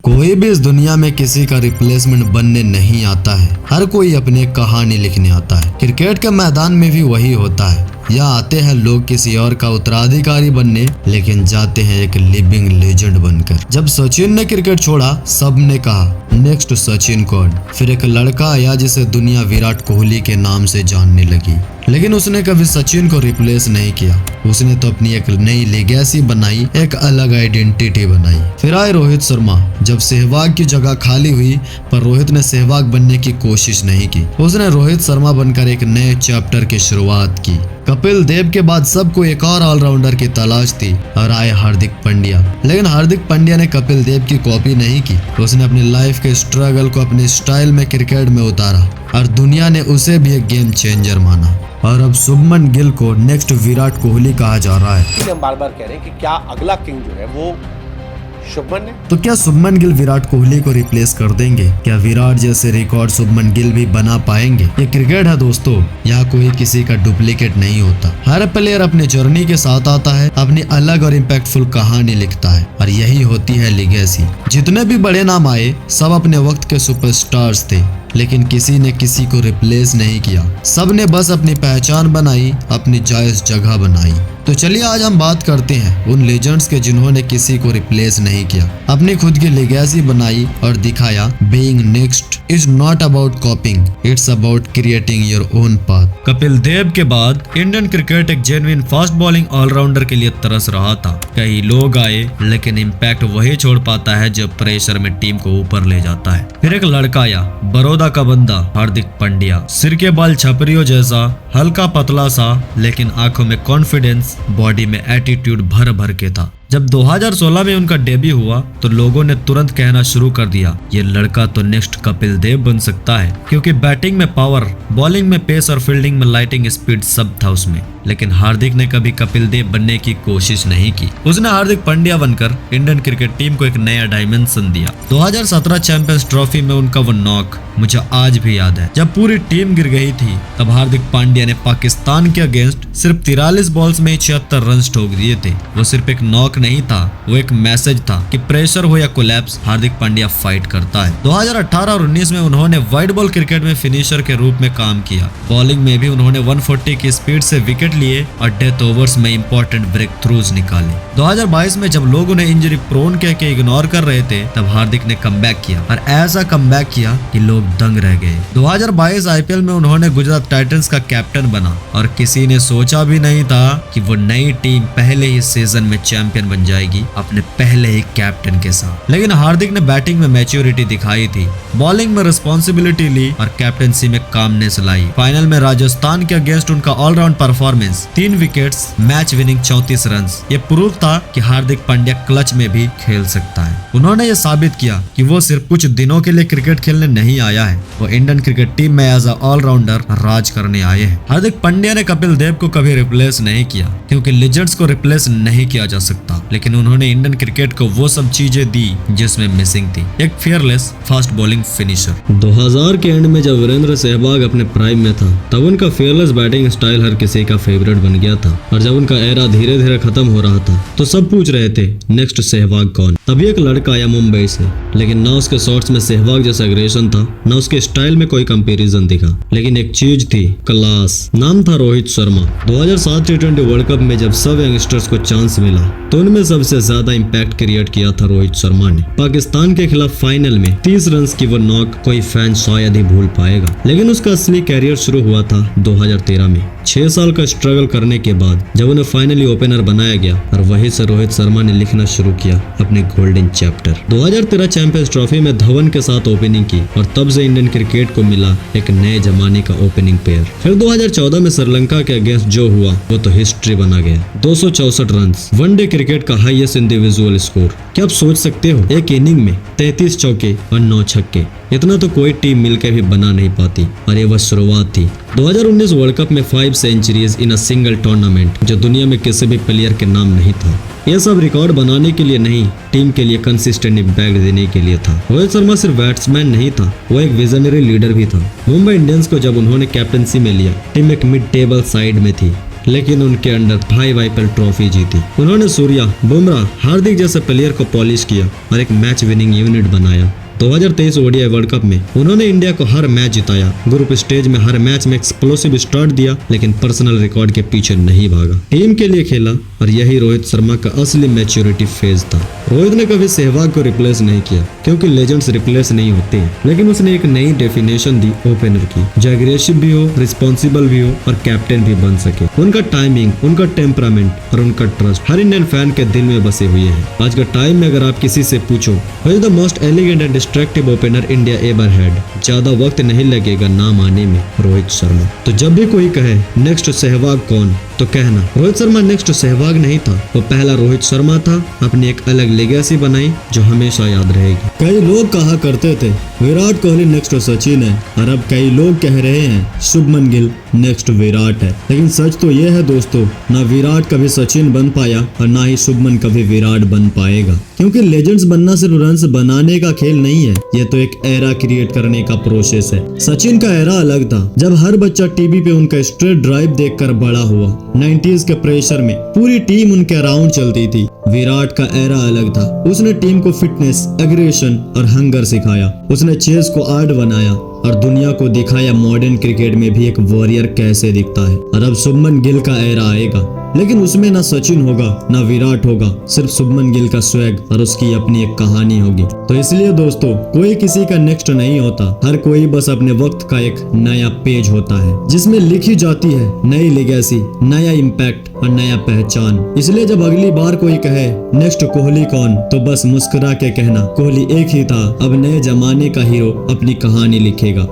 कोई भी इस दुनिया में किसी का रिप्लेसमेंट बनने नहीं आता है, हर कोई अपनी कहानी लिखने आता है। क्रिकेट के मैदान में भी वही होता है। यहाँ आते हैं लोग किसी और का उत्तराधिकारी बनने, लेकिन जाते हैं एक लिविंग लेजेंड बनकर। जब सचिन ने क्रिकेट छोड़ा, सबने कहा नेक्स्ट सचिन कौन। फिर एक लड़का आया जिसे दुनिया विराट कोहली के नाम से जानने लगी, लेकिन उसने कभी सचिन को रिप्लेस नहीं किया। उसने तो अपनी एक नई लेगेसी बनाई, एक अलग आइडेंटिटी बनाई। फिर आए रोहित शर्मा। जब सहवाग की जगह खाली हुई, पर रोहित ने सहवाग बनने की कोशिश नहीं की। उसने रोहित शर्मा बनकर एक नए चैप्टर की शुरुआत की। कपिल देव के बाद सबको एक और ऑलराउंडर की तलाश थी और आए हार्दिक पांड्या। लेकिन हार्दिक पांड्या ने कपिल देव की कॉपी नहीं की। उसने अपनी लाइफ के स्ट्रगल को अपने स्टाइल में क्रिकेट में उतारा और दुनिया ने उसे भी एक गेम चेंजर माना। और अब शुभमन गिल को नेक्स्ट विराट कोहली कहा जा रहा है। हम बार बार कह रहे हैं कि क्या अगला किंग जो है वो शुभमन है। तो क्या शुभमन गिल विराट कोहली को रिप्लेस कर देंगे? क्या विराट जैसे रिकॉर्ड शुभमन गिल भी बना पाएंगे? ये क्रिकेट है दोस्तों, यहाँ कोई किसी का डुप्लीकेट नहीं होता। हर प्लेयर अपनी जर्नी के साथ आता है, अपनी अलग और इम्पैक्टफुल कहानी लिखता है, और यही होती है लीगेसी। जितने भी बड़े नाम आए, सब अपने वक्त के सुपरस्टार्स थे, लेकिन किसी ने किसी को रिप्लेस नहीं किया। सबने बस अपनी पहचान बनाई, अपनी जायज जगह बनाई। तो चलिए आज हम बात करते हैं उन लेजेंड्स के जिन्होंने किसी को रिप्लेस नहीं किया, अपनी खुद की लेगेसी बनाई और दिखाया being next is not about copying, it's about creating your own path. Kapil Dev के बाद इंडियन क्रिकेट एक जेन्युइन फास्ट बॉलिंग ऑलराउंडर के लिए तरस रहा था। कई लोग आए, लेकिन इम्पैक्ट वही छोड़ पाता है जो प्रेशर में टीम को ऊपर ले जाता है। फिर एक लड़का आया, बड़ौदा का बंदा हार्दिक पांड्या। सिर के बाल छपरियों जैसा, हल्का पतला सा, लेकिन आंखों में कॉन्फिडेंस, बॉडी में एटीट्यूड भर भर के था। जब 2016 में उनका डेब्यू हुआ तो लोगों ने तुरंत कहना शुरू कर दिया, ये लड़का तो नेक्स्ट कपिल देव बन सकता है, क्योंकि बैटिंग में पावर, बॉलिंग में पेस और फील्डिंग में लाइटिंग स्पीड सब था उसमें। लेकिन हार्दिक ने कभी कपिल देव बनने की कोशिश नहीं की। उसने हार्दिक पांड्या बनकर इंडियन क्रिकेट टीम को एक नया डायमेंशन दिया। 2017 चैंपियंस ट्रॉफी में उनका वो नॉक मुझे आज भी याद है। जब पूरी टीम गिर गई थी, तब हार्दिक पांड्या ने पाकिस्तान के अगेंस्ट सिर्फ 43 बॉल्स में ही 76 रन ठोक दिए थे। वो सिर्फ एक नॉक नहीं था, वो एक मैसेज था कि प्रेशर हो या कोलैप्स, हार्दिक पांड्या फाइट करता है। 2018 और 19 में उन्होंने वाइड बॉल क्रिकेट में फिनिशर के रूप में काम किया। बॉलिंग में भी उन्होंने 140 की स्पीड से विकेट लिए और डेथ ओवर्स में इंपॉर्टेंट ब्रेक थ्रूज निकाले। 2022 में जब लोग उन्हें इंजरी प्रोन कह के इग्नोर कर रहे थे, तब हार्दिक ने कमबैक किया, और ऐसा कमबैक किया कि लोग दंग रह गए। 2022 आईपीएल में उन्होंने गुजरात टाइटंस का कैप्टन बना, और किसी ने सोचा भी नहीं था कि वो नई टीम पहले ही सीजन में चैंपियन बन जाएगी अपने पहले ही कैप्टन के साथ। लेकिन हार्दिक ने बैटिंग में मैच्योरिटी दिखाई थी, बॉलिंग में रिस्पॉन्सिबिलिटी ली और कैप्टनसी में कामनेस लाई। फाइनल में राजस्थान के अगेंस्ट उनका all round performance, 3 wickets, match winning 34 run, ये प्रूफ था कि हार्दिक पांड्या क्लच में भी खेल सकता है। उन्होंने ये साबित किया कि वो सिर्फ कुछ दिनों के लिए क्रिकेट खेलने नहीं आया है, वो इंडियन क्रिकेट टीम में एज अ ऑलराउंडर राज करने आए हैं। हार्दिक पांड्या ने कपिल देव को कभी रिप्लेस नहीं किया, क्योंकि लेजेंड्स को रिप्लेस नहीं किया जा सकता, लेकिन उन्होंने इंडियन क्रिकेट को वो सब चीजें दी जिसमें मिसिंग थी, एक फियरलेस फास्ट बॉलिंग फिनिशर। 2000 के एंड में जब वीरेंद्र सहवाग अपने प्राइम में था, तब उनका फियरलेस बैटिंग स्टाइल हर किसी का फेवरेट बन गया था। और जब उनका एरा धीरे धीरे खत्म हो रहा था, तो सब पूछ रहे थे नेक्स्ट सहवाग कौन। तभी एक लड़का आया मुंबई से, लेकिन ना उसके शॉट्स में सहवाग जैसा एग्रेशन था, ना उसके स्टाइल में कोई कंपैरिजन दिखा, लेकिन एक चीज थी, क्लास। नाम था Rohit Sharma. 2007 T20 world cup में जब सब यंगस्टर्स को चांस मिला, तो उनमें सबसे ज्यादा इंपैक्ट क्रिएट किया था रोहित शर्मा ने। पाकिस्तान के खिलाफ फाइनल में 30 रन की वो नॉक कोई फैन शायद ही भूल पाएगा। लेकिन उसका असली कैरियर शुरू हुआ था 2013 में। 6 साल का स्ट्रगल करने के बाद जब उन्हें फाइनली ओपनर बनाया गया, और वहीं से रोहित शर्मा ने लिखना शुरू किया अपने गोल्डन चैप्टर। 2013 चैंपियंस ट्रॉफी में धवन के साथ ओपनिंग की, और तब से इंडियन क्रिकेट को मिला एक नए जमाने का ओपनिंग पेयर। फिर 2014 में श्रीलंका के अगेंस्ट जो हुआ, वो तो हिस्ट्री बना गया। 264 रन, वनडे क्रिकेट का हाईएस्ट इंडिविजुअल स्कोर। क्या आप सोच सकते हो, एक इनिंग में 33 चौके और 9 छक्के, इतना तो कोई टीम मिलकर भी बना नहीं पाती, और ये वह शुरुआत थी। 2019 वर्ल्ड कप में 5 centuries in a single tournament, जो दुनिया में किसी भी प्लेयर के नाम नहीं था। यह सब रिकॉर्ड बनाने के लिए नहीं, टीम के लिए कंसिस्टेंट इम्पैक्ट देने के लिए था। रोहित शर्मा सिर्फ बैट्समैन नहीं था, वो एक विजनरी लीडर भी था। मुंबई इंडियंस को जब उन्होंने कैप्टनसी में लिया, टीम एक मिड टेबल साइड में थी, लेकिन उनके अंडर 5 IPL ट्रॉफी जीती। उन्होंने सूर्या, बुमराह, हार्दिक जैसे प्लेयर को पॉलिश किया और एक मैच विनिंग यूनिट बनाया। 2023 ओडीआई वर्ल्ड कप में उन्होंने इंडिया को हर मैच जिताया। ग्रुप स्टेज में हर मैच में एक्सप्लोसिव स्टार्ट दिया, लेकिन पर्सनल रिकॉर्ड के पीछे नहीं भागा। टीम के लिए खेला और यही रोहित शर्मा का असली मैच्योरिटी फेज था। रोहित ने कभी सहवाग को रिप्लेस नहीं किया, क्योंकि लेजेंड्स रिप्लेस नहीं होते हैं, लेकिन उसने एक नई डेफिनेशन दी ओपनर की, जो एग्रेसिव भी हो, रिस्पॉन्सिबल भी हो और कैप्टन भी बन सके। उनका टाइमिंग, उनका टेम्परामेंट और उनका ट्रस्ट हर इंडियन फैन के दिल में बसे हुए हैं। आज के टाइम में अगर आप किसी से पूछो who is the most elegant and destructive opener India ever had, ज्यादा वक्त नहीं लगेगा नाम आने में, रोहित शर्मा। तो जब भी कोई कहे नेक्स्ट सहवाग कौन, तो कहना रोहित शर्मा नेक्स्ट सहवाग नहीं था, वो पहला रोहित शर्मा था। अपनी एक अलग लेगेसी बनाई जो हमेशा याद रहेगी। कई लोग कहा करते थे विराट कोहली नेक्स्ट सचिन है, और अब कई लोग कह रहे हैं शुभमन गिल नेक्स्ट विराट है। लेकिन सच तो यह है दोस्तों, ना विराट कभी सचिन बन पाया और ना ही शुभमन कभी विराट बन पाएगा, क्योंकि लेजेंड्स बनना सिर्फ रन्स बनाने का खेल नहीं है, ये तो एक एरा क्रिएट करने का प्रोसेस है। सचिन का एरा अलग था, जब हर बच्चा टीवी पे उनका स्ट्रेट ड्राइव देखकर बड़ा हुआ। 90s के प्रेशर में पूरी टीम उनके अराउंड चलती थी। विराट का एरा अलग था, उसने टीम को फिटनेस, एग्रेशन और हंगर सिखाया। उसने चेस को आर्ट बनाया और दुनिया को दिखाया मॉडर्न क्रिकेट में भी एक वॉरियर कैसे दिखता है। और अब शुभमन गिल का एरा आएगा, लेकिन उसमें ना सचिन होगा ना विराट होगा, सिर्फ शुभमन गिल का स्वैग और उसकी अपनी एक कहानी होगी। तो इसलिए दोस्तों, कोई किसी का नेक्स्ट नहीं होता, हर कोई बस अपने वक्त का एक नया पेज होता है, जिसमें लिखी जाती है नई लेगेसी, नया इम्पैक्ट और नया पहचान। इसलिए जब अगली बार कोई कहे नेक्स्ट कोहली कौन, तो बस मुस्कुरा के कहना कोहली एक ही था, अब नए जमाने का हीरो अपनी कहानी लिखेगा।